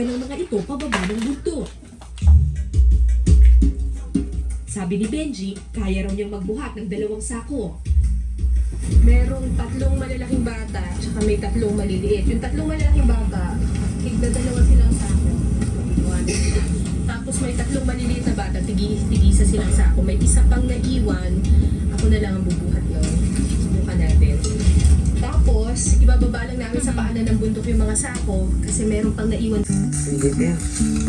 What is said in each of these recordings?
ng mga ito pababa ng bundok. Sabi ni Benji, kaya raw niyang magbuhat ng 2 sako. Merong 3 malalaking bata, tsaka may 3 maliliit. Yung 3 malalaking bata, tigda-2 silang sako. Tapos may 3 maliliit na bata, tigisa silang sako. May isa pang naiwan, ako na lang ang bubuhat yun. Subukan natin. Tapos, ibababa lang namin sa paanan ng bundok yung mga sako kasi meron pang naiwan.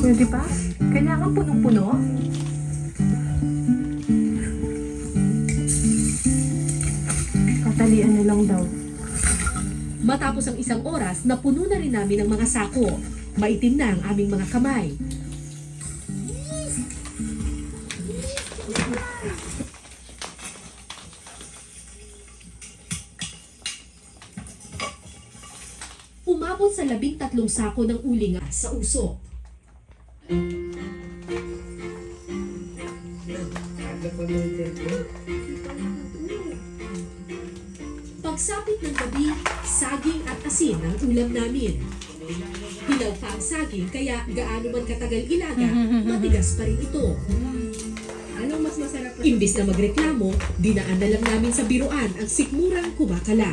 Pwede pa? Kailangan punong-puno? Katalian na lang daw. Matapos ang 1 oras, napuno na rin namin ang mga sako. Maitim na ang aming mga kamay. Umabot sa 13 sako ng ulinga sa usok. Pagsapit ng gabi, saging at asin ang ulam namin. Hilaw pa ang saging kaya gaano man katagal ilaga, matigas pa rin ito. Anong mas masarap na? Imbis na magreklamo, dinaan na lang namin sa biruan ang sikmurang kumakala.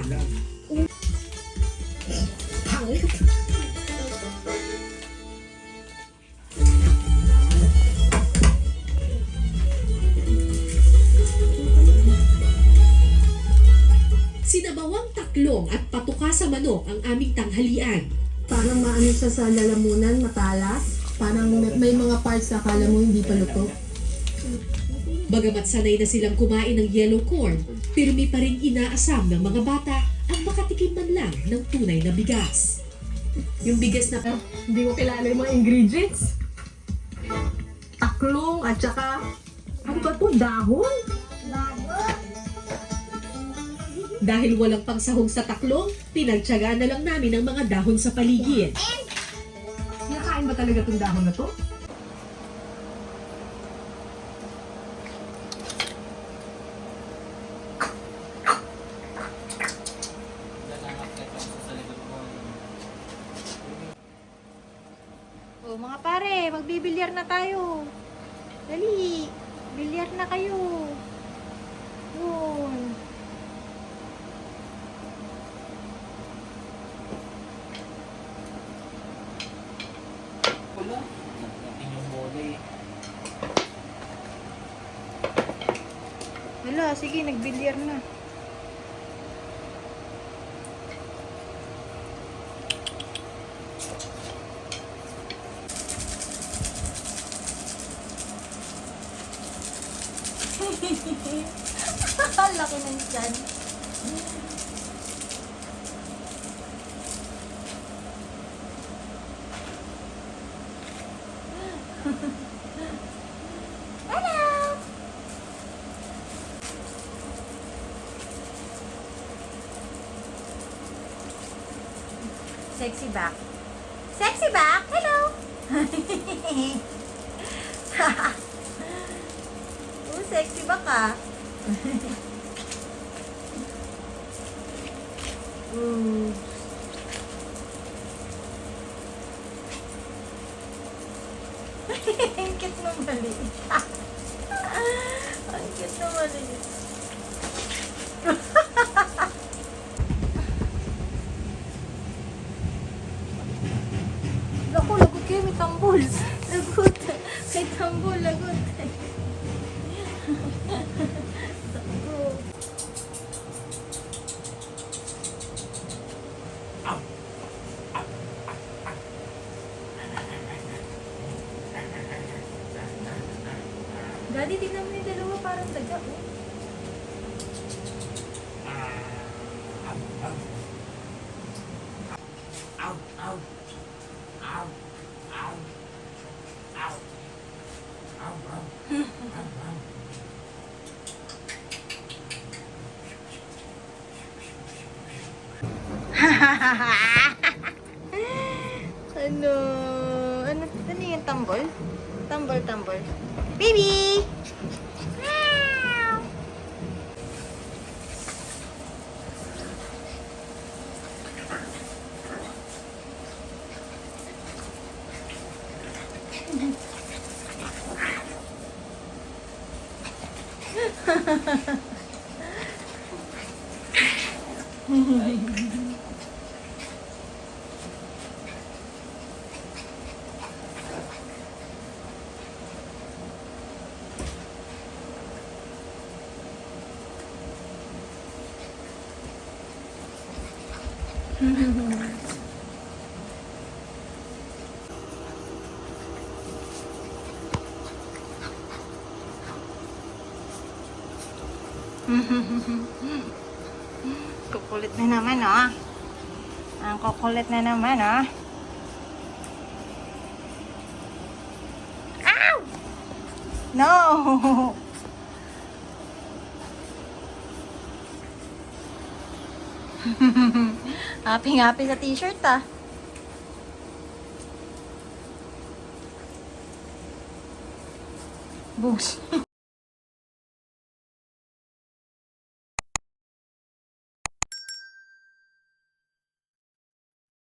Sinabawang taklong at patuka sa manok ang aming tanghalian. Parang maano siya sa lalamunan, matalas. Parang may mga parts na akala mo hindi pa luto. Bagamat sanay na silang kumain ng yellow corn, pirmi pa rin inaasam ng mga bata ang makatikim man lang ng tunay na bigas. Yung bigas na Hindi ko kilala yung mga ingredients. Taklong at saka, ano ba ito? Dahon? dahil walang pangsahog sa taklong, pinagtyagaan na lang namin ang mga dahon sa paligid. Nakain ba talaga itong dahon na to? Oh, mga pare, magbibilyar na tayo. Dali, bilyar na kayo. Yun. Wala. Inyong bola eh. Wala, sige, nagbilyar na. Laki ng tiyan. Hello! Sexy back. Sexy back! Hello! Sexy back ah. Ang cute na maliit. Ang cute na maliit. Lagot kayo, may tambol. Lagot. May tambol, lagot. Daddy, tignan mo yung dalawa parang daga, oh. Ow! Ow! Ow! Ow! Ow! Ow! Ow! Ow! Ano? Ano yung tambol? Tambol. Baby! Meow! Kukulit na naman, oh. Ang kukulit na naman, oh. Ow! No! Happy sa t-shirt, ah. Boost.